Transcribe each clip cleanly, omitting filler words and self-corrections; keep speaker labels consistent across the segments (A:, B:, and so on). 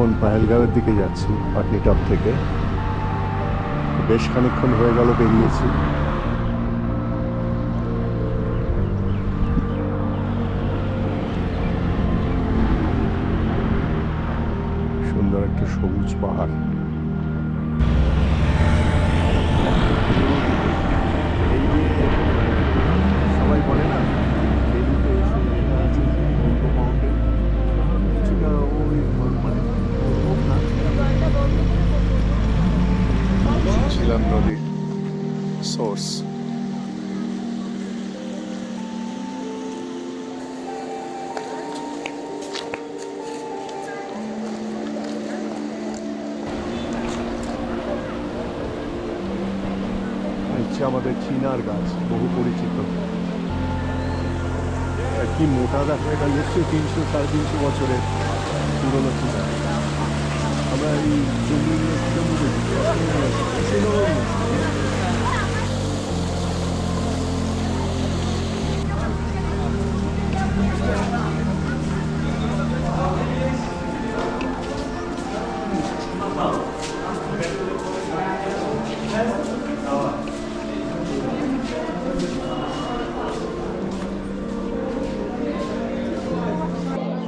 A: এখন পাহেলগাঁওয়ের দিকে যাচ্ছি পাটনিটপ থেকে। বেশ খানিকক্ষণ হয়ে গেল বেরিয়েছি। সুন্দর একটা সবুজ পাহাড়। সবাই বলে না দিল্লিতে এসে এটা আছে বঙ্গ মাউন্টেন, কিছুটা ওই মানে ঝিলাম নদীর সোর্স। আমাদের চিনার গাছ, বহু পরিচিত। কি মোটা দেখো, এটা নিশ্চয়ই 300-350 বছরের পুরনো চিনার। আমরা এই জমি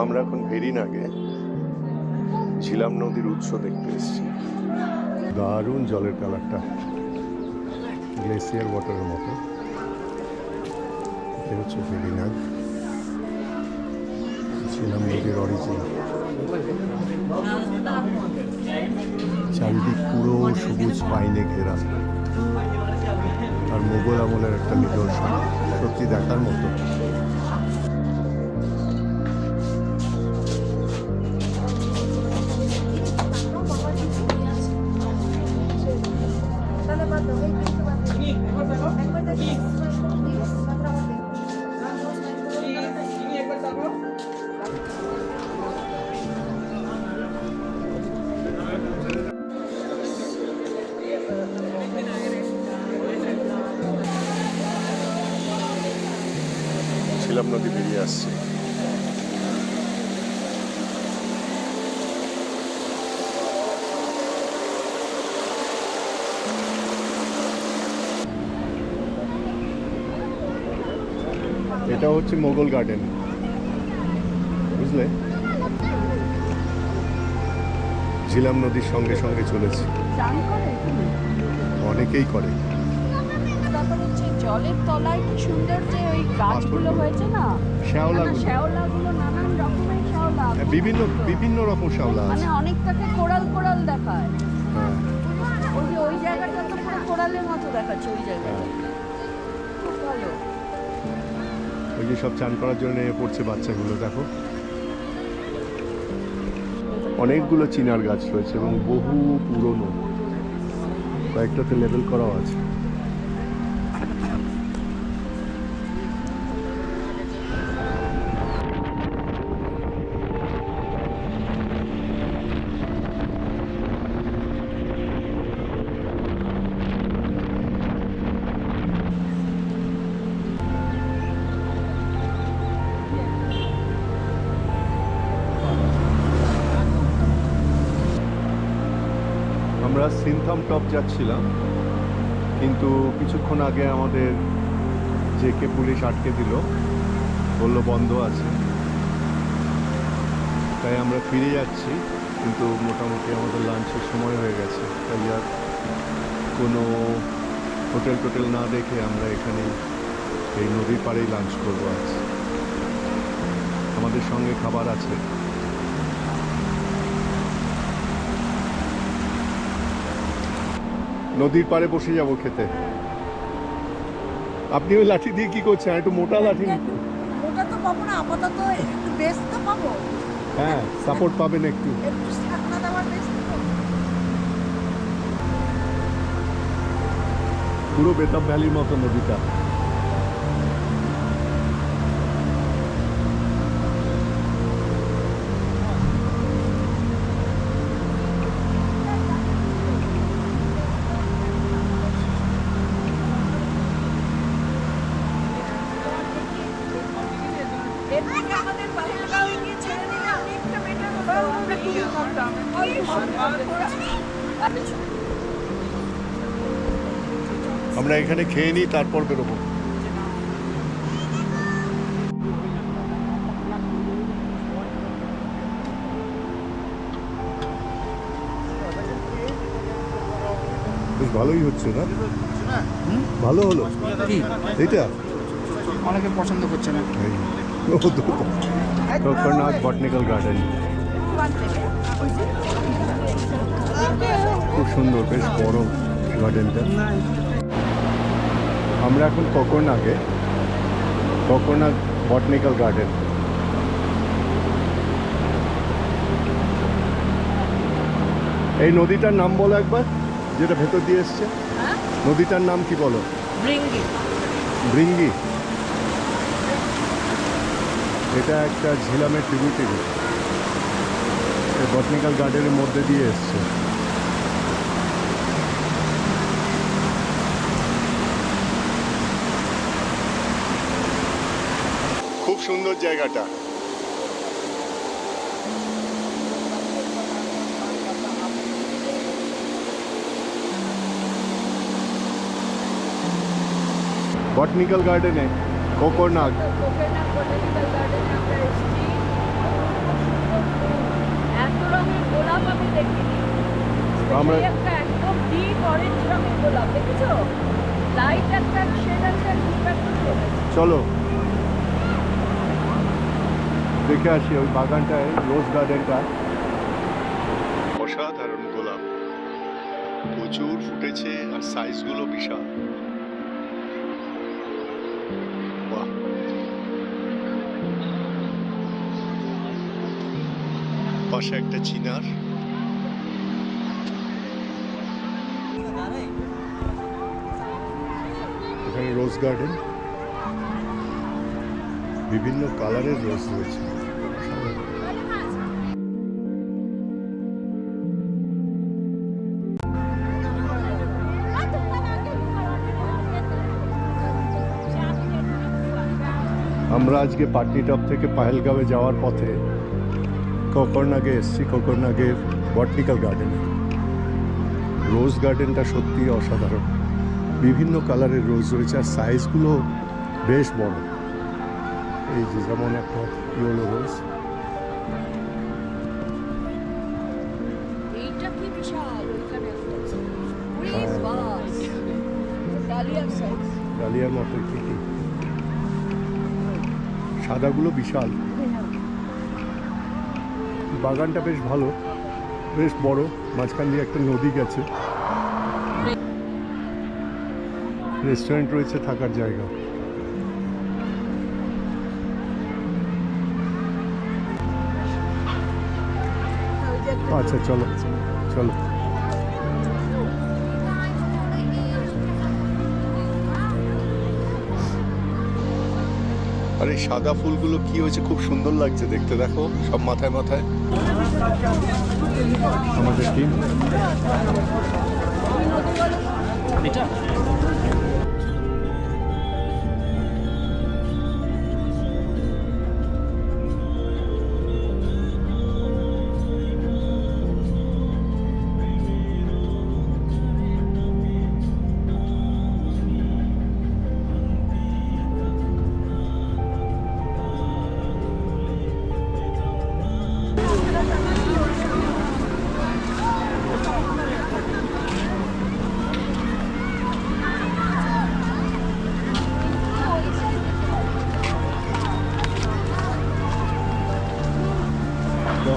A: আমরা এখন ভেরিনাগে ঝিলাম নদীর উৎস দেখতে এসেছি। দারুণ জলের কালারটা, গ্লেসিয়ার ওয়াটারের মতো। এটা হচ্ছে ভেরিনাগ, ঝিলাম নদীর অরিজিন। চারিদিক পুরো সবুজ পাইনে ঘেরা, আর মোগল আমলের একটা নিদর্শন, সত্যি দেখার মতো। ঝিলাম নদী বেরিয়ে আসছে। এটা হচ্ছে মোগল গার্ডেন, বুঝলে? ঝিলাম নদীর সঙ্গে সঙ্গে চলেছে, অনেকেই করে।
B: জলের তলায় কি সুন্দর যে ওই গাছগুলো হয়েছে না, শ্যাওলাগুলো নানান রকমের শ্যাওলা,
A: বিভিন্ন রকম শ্যাওলা আছে,
B: মানে অনেকটাকে কোরাল দেখায়। ওই যে ওই জায়গাটা তো পুরো কোরালের মতো দেখাচ্ছে, ওই জায়গাটা খুব ভালো।
A: ওই যে সব চান করার জন্য নেমে পড়ছে বাচ্চাগুলো, দেখো। অনেকগুলো চিনার গাছ রয়েছে এবং বহু পুরনো, কয়েকটাতে লেবেল করাও আছে। আমরা সিনথাম টপ যাচ্ছিলাম, কিন্তু কিছুক্ষণ আগে আমাদের জেকে পুলিশ আটকে দিল, বলল বন্ধ আছে, তাই আমরা ফিরে যাচ্ছি। কিন্তু মোটামুটি আমাদের লাঞ্চের সময় হয়ে গেছে, তাই আর কোনো হোটেল না দেখে আমরা এখানে এই নদীর পাড়েই লাঞ্চ করবো আজ। আমাদের সঙ্গে খাবার আছে। নদীর পাড়ে বসে যাব খেতে। আপনি ওই লাঠি দিয়ে কি করছেন? একটু মোটা লাঠি।
B: মোটা তো পাবো না, আপাতত একটু বেশ তো পাবো।
A: হ্যাঁ, সাপোর্ট পাবেন একটু। পুরো বেতাব ভ্যালির মতো নদীটা।
B: আমাদের পাহেলগাঁও গিয়ে ছেড়ে দিলে অনেকটা বেটার হতো, আমরা খুবই ভাবতাম।
A: আমরা এখানে খেয়ে নিই, তারপর বেরোবো। বেশ ভালোই হচ্ছে না? ভালো হলো এইটা,
C: অনেকে পছন্দ করছে না।
A: কোকরনাগ বটানিক্যাল গার্ডেন খুব সুন্দর, বেশ বড় গার্ডেনটা। আমরা এখন কোকরনাগ বটানিক্যাল গার্ডেন। এই নদীটার নাম বলো একবার, যেটা ভেতর দিয়ে এসছে। নদীটার নাম কি বলো?
B: ব্রিঙ্গি।
A: ব্রিঙ্গি। এটা একটা ঝিলামের ট্রিবিউটারি, এই বটানিক্যাল গার্ডেনের মধ্যে দিয়ে এসছে। খুব সুন্দর জায়গাটা। বটানিক্যাল গার্ডেনে কোকরনাগ।
B: কোকরনাগ বটানিক্যাল গার্ডেনে আমরা এসেছি। এত রঙের গোলাপ আমি দেখিনি।
A: আমরা-
B: এই একটা একদম ডিপ অরেঞ্জ রঙের গোলাপ দেখেছো? লাইট একটা শেড একটা ডিপ একটা শেড।
A: চলো দেখে আসি ওই বাগানটায়, রোজ গার্ডেনটা। অসাধারণ গোলাপ, প্রচুর ফুটেছে আর সাইজগুলো বিশাল। বাহ, পাশে একটা চিনার। এখানে রোজ গার্ডেন, বিভিন্ন কালারের রোজ রয়েছে। আমরা আজকে পাটনিটপ থেকে পাহেলগাঁওয়ে যাওয়ার পথে কোকরনাগে এসেছি, কোকরনাগের বটানিক্যাল গার্ডেনে। রোজ গার্ডেনটা সত্যি অসাধারণ, বিভিন্ন কালারের রোজ রয়েছে আর সাইজগুলো বেশ বড়। এই যে যেমন একটা ইয়েলো রোজ,
B: এইটা কি বিশাল, ওইখানে একটা আছে। ওরে
A: হ্যাঁ।
B: বাস, ডালিয়ার সাইজ।
A: ডালিয়ার মতো ঠিকই, সাদাগুলো বিশাল। বাগানটা বেশ ভালো, বেশ বড়, মাঝখান দিয়ে একটা নদী গেছে। রেস্টুরেন্ট রয়েছে, থাকার জায়গা।
B: ওই যে একটা
A: আচ্ছা চলো চলো। আর এই সাদা ফুলগুলো কি হয়েছে, খুব সুন্দর লাগছে দেখতে, দেখো সব মাথায় মাথায়। আমাদের টিম
C: এটা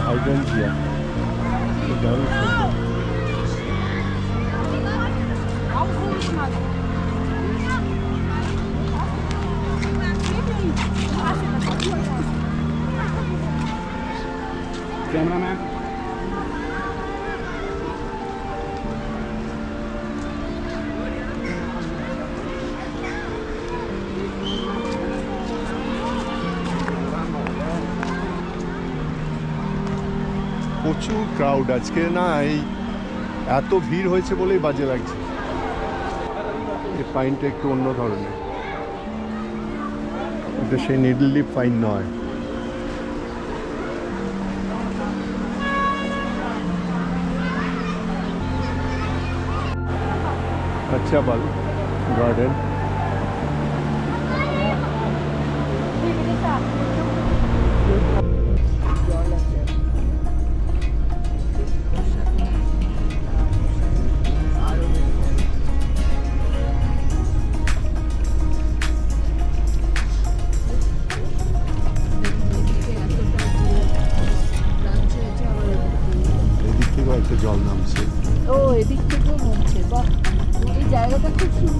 A: হাইড্রেঞ্জিয়া, দারুণ সুন্দর।
C: ক্যামেরাম্যান
A: প্রচুর ক্রাউড আজকে, না এই এত ভিড় হয়েছে বলেই বাজে লাগছে। এই পাইনটা একটু অন্য ধরনের, এটা সেই নিডল লিপ পাইন নয়। अच्छा बल गार्डन
B: জল আছে আরো
A: এদিক থেকেও একটা জল নামছে
B: ও এদিক থেকেও মরছে বাহ এই জায়গাটা খুব সুন্দর